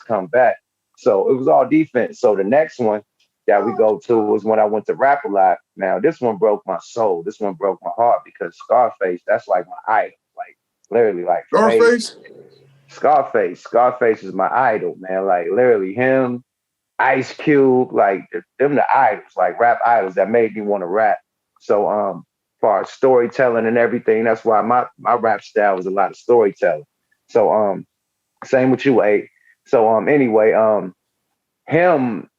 come back. So it was all defense. So the next one that we go to was when I went to Rap a Lot. Now this one broke my soul. This one broke my heart because Scarface, that's like my idol. Like literally like face. Scarface? Scarface. Scarface is my idol, man. Like literally him, Ice Cube, like them the idols, like rap idols that made me want to rap. So far as storytelling and everything, that's why my rap style was a lot of storytelling. So same with you, A. So anyway,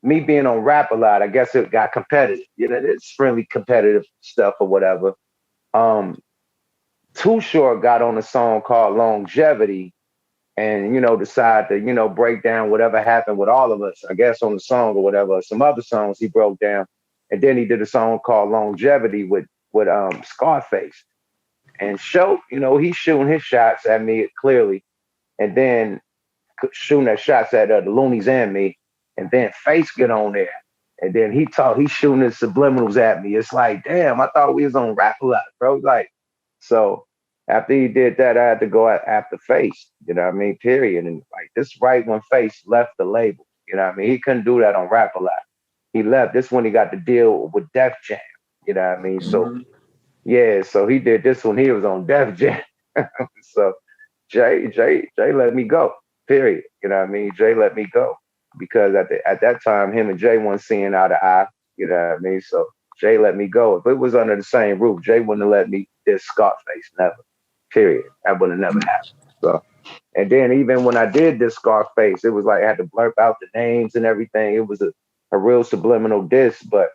me being on Rap a Lot, I guess it got competitive. You know, it's friendly competitive stuff or whatever. Um Too Short got on a song called Longevity and, decide to, break down whatever happened with all of us, I guess on the song or whatever. Some other songs he broke down. And then he did a song called Longevity with Scarface. And he's shooting his shots at me clearly. And then shooting that shots at the loonies and me, and then Face get on there, and then he's shooting his subliminals at me. It's like, damn, I thought we was on Rap a Lot, bro. Like, so after he did that, I had to go after Face. You know what I mean? Period. And like this, right when Face left the label. You know what I mean? He couldn't do that on Rap a Lot. He left. This when he got to deal with Def Jam. You know what I mean? So yeah, so he did this when he was on Def Jam. So Jay let me go. Period. You know what I mean? Jay let me go because at that time, him and Jay weren't seeing eye to eye. You know what I mean? So Jay let me go. If it was under the same roof, Jay wouldn't have let me diss Scarface. Never. Period. That would have never happened. So, and then even when I did this Scarface, it was like I had to blurb out the names and everything. It was a real subliminal diss, but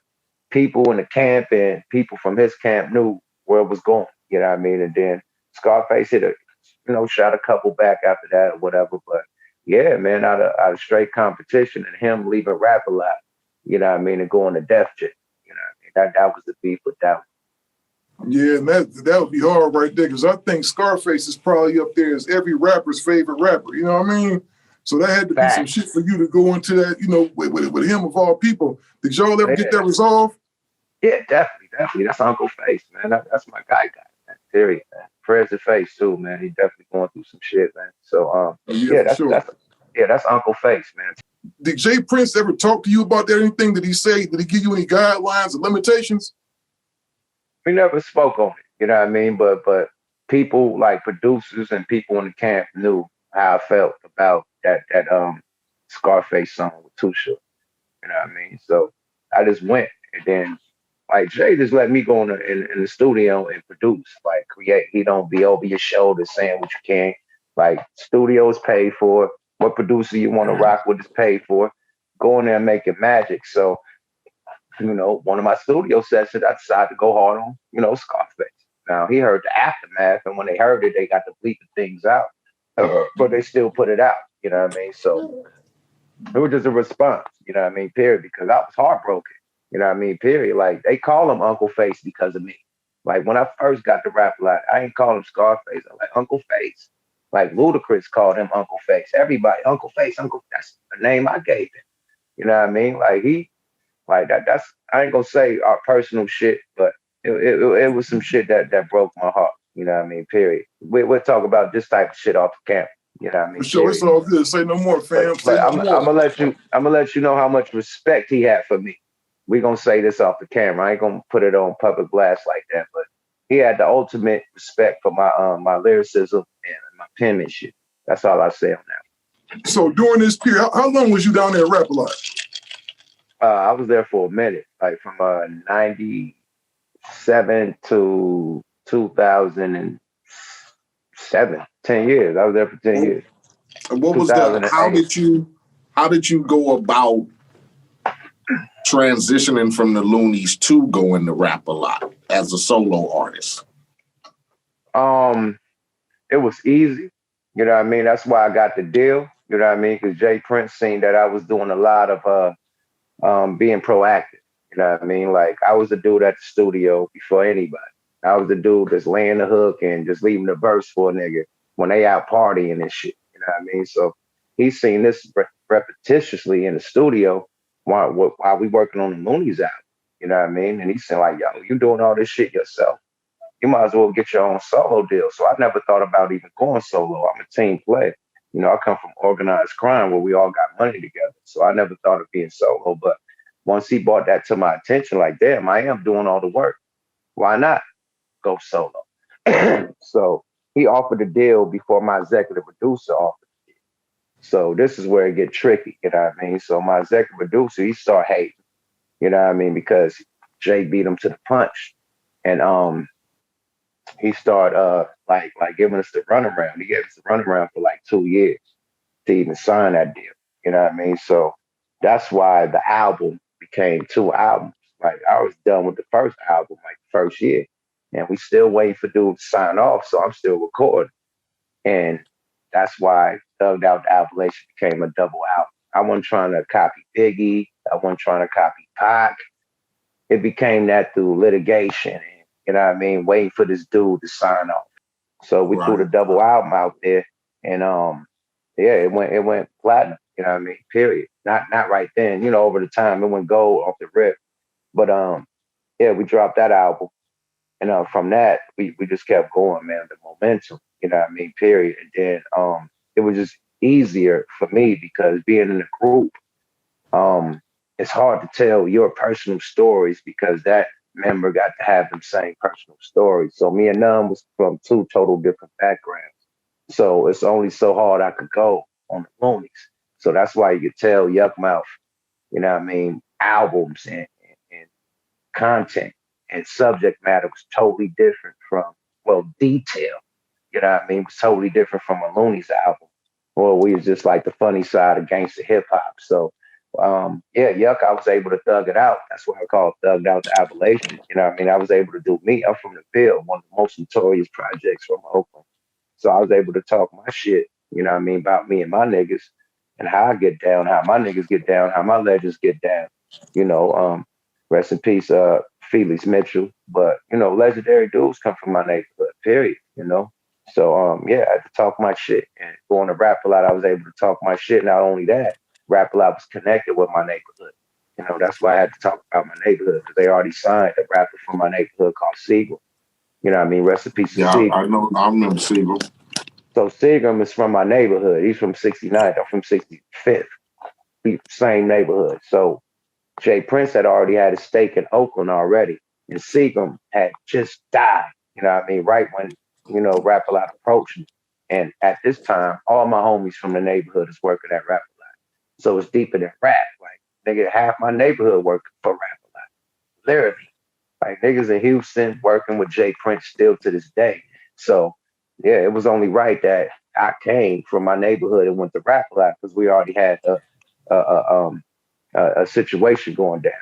people in the camp and people from his camp knew where it was going. You know what I mean? And then Scarface shot a couple back after that or whatever. But yeah, man, out of straight competition and him leaving Rap a Lot, you know what I mean, and going to Def Jam. You know what I mean? That was the beef with that one. Yeah, and that would be hard right there because I think Scarface is probably up there as every rapper's favorite rapper. You know what I mean? So that had to be some shit for you to go into that, with him of all people. Did y'all ever get that resolved? Yeah, definitely. That's Uncle Face, man. That's my guy, man. Period, man. Prayers to Face too, man. He definitely going through some shit, man. So that's Uncle Face, man. Did Jay Prince ever talk to you about that? Anything? Did he say? Did he give you any guidelines or limitations? We never spoke on it, you know what I mean? But people like producers and people in the camp knew how I felt about that Scarface song with Too Short. You know what I mean? So I just went, and then like Jay just let me go in the studio and produce, like create. He don't be over your shoulder saying what you can't. Like studio is paid for. What producer you want to rock with is paid for. Go in there and make it magic. So, one of my studio sessions, I decided to go hard on, Scarface. Now he heard the aftermath, and when they heard it, they got to bleep the things out, but they still put it out. You know what I mean? So it was just a response. You know what I mean? Period. Because I was heartbroken. You know what I mean? Period. Like they call him Uncle Face because of me. Like when I first got to Rap a Lot, I ain't call him Scarface. I like Uncle Face. Like Ludacris called him Uncle Face. Everybody, Uncle Face, Uncle. That's the name I gave him. You know what I mean? Like that's I ain't gonna say our personal shit, but it was some shit that broke my heart. You know what I mean? Period. We'll talk about this type of shit off the camp. You know what I mean? For sure, it's all good. Say no more, fam. But I'm gonna let you know how much respect he had for me. We gonna say this off the camera. I ain't gonna put it on public blast like that, but he had the ultimate respect for my lyricism and my penmanship. That's all I say on that. So during this period, how long was you down there at Rap a Lot? I was there for a minute, like from 97 to 2007. 10 years. I was there for 10 years. And what was that? How did you go about transitioning from the Loonies to going to Rap a Lot as a solo artist? It was easy. You know what I mean? That's why I got the deal. You know what I mean? Because Jay Prince seen that I was doing a lot of being proactive. You know what I mean? Like I was the dude at the studio before anybody. I was the dude that's laying the hook and just leaving the verse for a nigga when they out partying and shit. You know what I mean? So he's seen this repetitiously in the studio while we working on the Loonies out. You know what I mean? And he's saying like, yo, you doing all this shit yourself. You might as well get your own solo deal. So I never thought about even going solo. I'm a team player. You You know, I come from organized crime where we all got money together. So I never thought of being solo. But once he brought that to my attention, like, damn, I am doing all the work. Why not go solo? So he offered a deal before my executive producer offered. So this is where it get tricky, you know what I mean? So my executive producer, he started hating, you know what I mean, because Jay beat him to the punch. And he started like giving us the runaround. He gave us the runaround for like 2 years to even sign that deal. You know what I mean? So that's why the album became 2 albums. Like I was done with the first album, like the first year. And we still waiting for dude to sign off. So I'm still recording. And that's why Thugged Out the Appalachian became a double album. I wasn't trying to copy Biggie. I wasn't trying to copy Pac. It became that through litigation and, you know what I mean, waiting for this dude to sign off. So we threw the double album out there, and yeah, it went platinum. You know what I mean? Period. Not right then. You know, over the time it went gold off the rip. But yeah, we dropped that album, and from that we just kept going, man. The momentum. You know what I mean? Period. And then it was just easier for me because being in a group, it's hard to tell your personal stories because that member got to have them same personal stories. So me and Num was from 2 total different backgrounds. So it's only so hard I could go on the Loonies. So that's why you could tell Yukmouth, you know what I mean, albums and content and subject matter was totally different from, well, detail, you know what I mean, was totally different from a Loonies album. Well, we was just like the funny side of gangster hip hop. So yeah, Yuck, I was able to thug it out. That's why I call it Thugged Out the Appalachian. You know what I mean? I was able to do me. I'm from the field, one of the most notorious projects from Oakland. So I was able to talk my shit, you know what I mean, about me and my niggas and how I get down, how my niggas get down, how my legends get down. You know, rest in peace, Felix Mitchell. But, you know, legendary dudes come from my neighborhood, period, you know? So, yeah, I had to talk my shit. And going to rap a lot, I was able to talk my shit. Not only that, Rap a Lot was connected with my neighborhood. You know, that's why I had to talk about my neighborhood because they already signed a rapper from my neighborhood called Seagram. You know what I mean? Rest in peace to Seagram. I know. I remember Seagram. So Seagram is from my neighborhood. He's from 69th. I'm from 65th. We same neighborhood. So Jay Prince had already had a stake in Oakland already. And Seagram had just died. You know what I mean? Right when, you know, Rap a Lot approached me. And at this time, all my homies from the neighborhood is working at Rap. So it's deeper than rap. Like, nigga, half my neighborhood working for Rap a Lot. Literally. Like, niggas in Houston working with Jay Prince still to this day. So, yeah, it was only right that I came from my neighborhood and went to Rap a Lot because we already had a situation going down.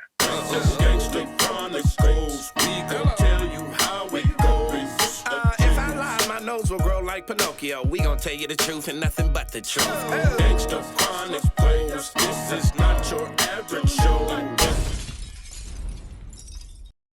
Will grow like Pinocchio. We gon' tell you the truth and nothing but the truth. Gangsta Chronicles, this is not your